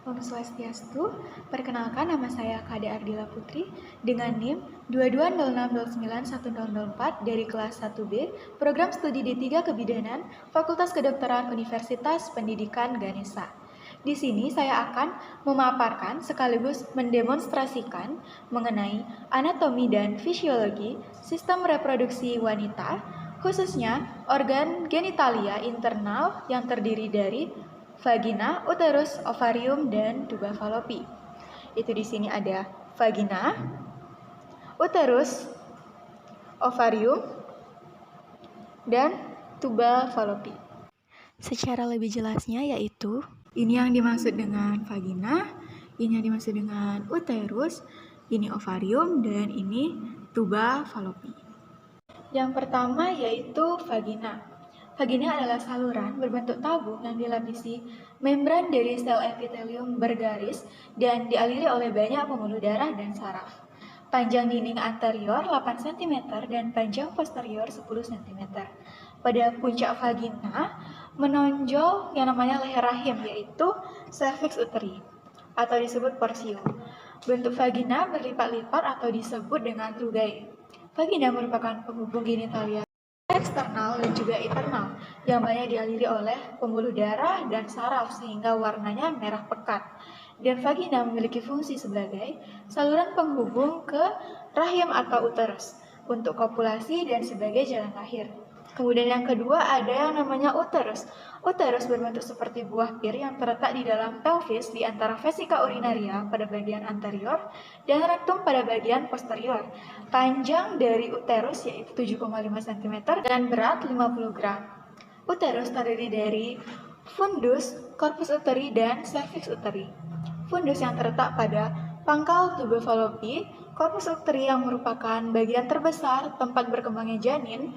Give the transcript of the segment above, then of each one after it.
Om Swastiastu, perkenalkan nama saya Kade Ardila Putri dengan NIM 2206091004 dari kelas 1B, Program Studi D3 Kebidanan, Fakultas Kedokteran Universitas Pendidikan Ganesha. Di sini saya akan memaparkan sekaligus mendemonstrasikan mengenai anatomi dan fisiologi sistem reproduksi wanita, khususnya organ genitalia internal yang terdiri dari vagina, uterus, ovarium, dan tuba falopi. Itu di sini ada vagina, uterus, ovarium, dan tuba falopi. Secara lebih jelasnya yaitu ini yang dimaksud dengan vagina, ini yang dimaksud dengan uterus, ini ovarium, dan ini tuba falopi. Yang pertama yaitu vagina. Vagina adalah saluran berbentuk tabung yang dilapisi membran dari sel epitelium bergaris dan dialiri oleh banyak pembuluh darah dan saraf. Panjang dinding anterior 8 cm dan panjang posterior 10 cm. Pada puncak vagina menonjol yang namanya leher rahim yaitu cervix uteri atau disebut porsium. Bentuk vagina berlipat-lipat atau disebut dengan rugae. Vagina merupakan penghubung genitalia eksternal dan juga internal yang banyak dialiri oleh pembuluh darah dan saraf sehingga warnanya merah pekat. Dan vagina memiliki fungsi sebagai saluran penghubung ke rahim atau uterus untuk kopulasi dan sebagai jalan lahir. Kemudian yang kedua ada yang namanya uterus. Uterus berbentuk seperti buah pir yang terletak di dalam pelvis di antara vesika urinaria pada bagian anterior dan rektum pada bagian posterior. Panjang dari uterus yaitu 7,5 cm dan berat 50 gram. Uterus terdiri dari fundus, corpus uteri, dan cervix uteri. Fundus yang terletak pada pangkal tuba falopi, corpus uteri yang merupakan bagian terbesar tempat berkembangnya janin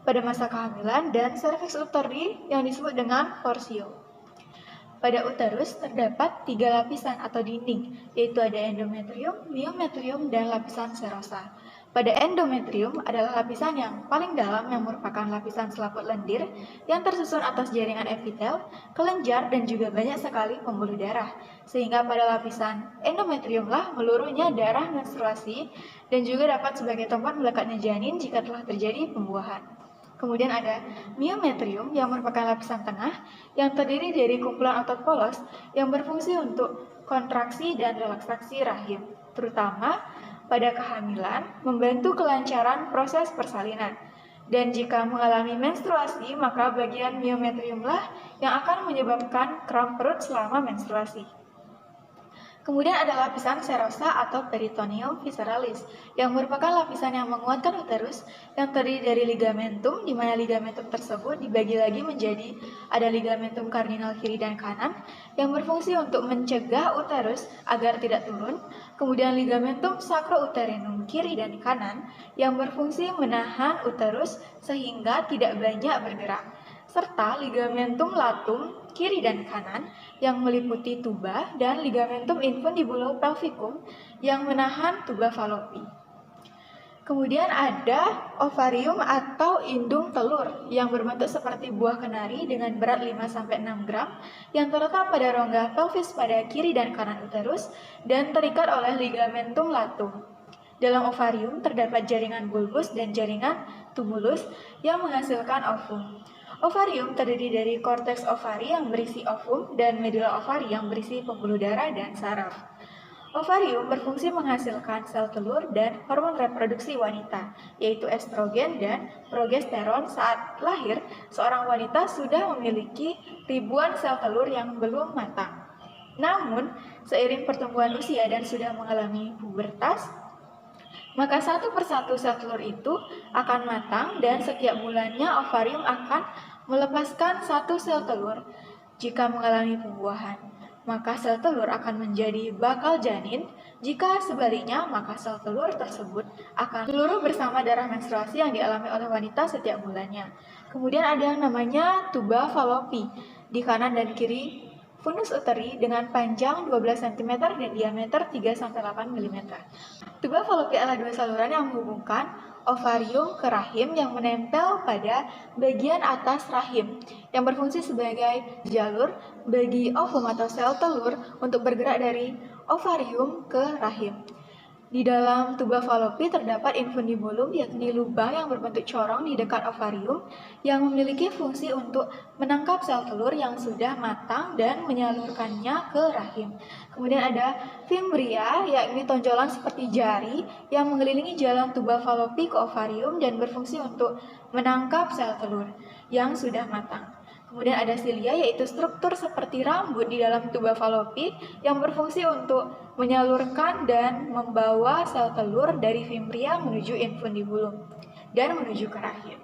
pada masa kehamilan, dan cervix uteri yang disebut dengan porsium. Pada uterus terdapat 3 lapisan atau dinding, yaitu ada endometrium, myometrium, dan lapisan serosa. Pada endometrium adalah lapisan yang paling dalam yang merupakan lapisan selaput lendir yang tersusun atas jaringan epitel, kelenjar, dan juga banyak sekali pembuluh darah. Sehingga pada lapisan endometriumlah meluruhnya darah menstruasi dan juga dapat sebagai tempat melekatnya janin jika telah terjadi pembuahan. Kemudian ada myometrium yang merupakan lapisan tengah yang terdiri dari kumpulan otot polos yang berfungsi untuk kontraksi dan relaksasi rahim, terutama pada kehamilan, membantu kelancaran proses persalinan. Dan jika mengalami menstruasi, maka bagian myometriumlah yang akan menyebabkan kram perut selama menstruasi. Kemudian ada lapisan serosa atau peritoneum visceralis yang merupakan lapisan yang menguatkan uterus yang terdiri dari ligamentum, di mana ligamentum tersebut dibagi lagi menjadi ada ligamentum kardinal kiri dan kanan yang berfungsi untuk mencegah uterus agar tidak turun. Kemudian ligamentum sacrouterinum kiri dan kanan yang berfungsi menahan uterus sehingga tidak banyak bergerak, serta ligamentum latum kiri dan kanan yang meliputi tuba dan ligamentum infundibulum pelvicum yang menahan tuba falopi. Kemudian ada ovarium atau indung telur yang berbentuk seperti buah kenari dengan berat 5-6 gram yang terletak pada rongga pelvis pada kiri dan kanan uterus dan terikat oleh ligamentum latum. Dalam ovarium terdapat jaringan bulbus dan jaringan tumulus yang menghasilkan ovum. Ovarium terdiri dari korteks ovari yang berisi ovum dan medula ovari yang berisi pembuluh darah dan saraf. Ovarium berfungsi menghasilkan sel telur dan hormon reproduksi wanita, yaitu estrogen dan progesteron. Saat lahir, seorang wanita sudah memiliki ribuan sel telur yang belum matang. Namun, seiring pertumbuhan usia dan sudah mengalami pubertas, maka satu persatu sel telur itu akan matang dan setiap bulannya ovarium akan melepaskan satu sel telur. Jika mengalami pembuahan, maka sel telur akan menjadi bakal janin. Jika sebaliknya, maka sel telur tersebut akan seluruh bersama darah menstruasi yang dialami oleh wanita setiap bulannya. Kemudian ada yang namanya tuba falopi di kanan dan kiri fundus uteri dengan panjang 12 cm dan diameter 3-8 mm. Tuba falopi adalah dua saluran yang menghubungkan ovarium ke rahim yang menempel pada bagian atas rahim yang berfungsi sebagai jalur bagi ovum atau sel telur untuk bergerak dari ovarium ke rahim. Di dalam tuba Fallopi terdapat infundibulum, yakni lubang yang berbentuk corong di dekat ovarium yang memiliki fungsi untuk menangkap sel telur yang sudah matang dan menyalurkannya ke rahim. Kemudian ada fimbria, yakni tonjolan seperti jari yang mengelilingi jalan tuba Fallopi ke ovarium dan berfungsi untuk menangkap sel telur yang sudah matang. Kemudian ada silia, yaitu struktur seperti rambut di dalam tuba Fallopi yang berfungsi untuk menyalurkan dan membawa sel telur dari fimbria menuju infundibulum dan menuju ke rahim.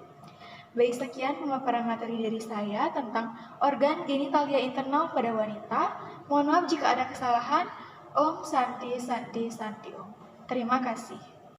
Baik, sekian pemaparan materi dari saya tentang organ genitalia internal pada wanita. Mohon maaf jika ada kesalahan. Om Santi Santi Santi Om. Terima kasih.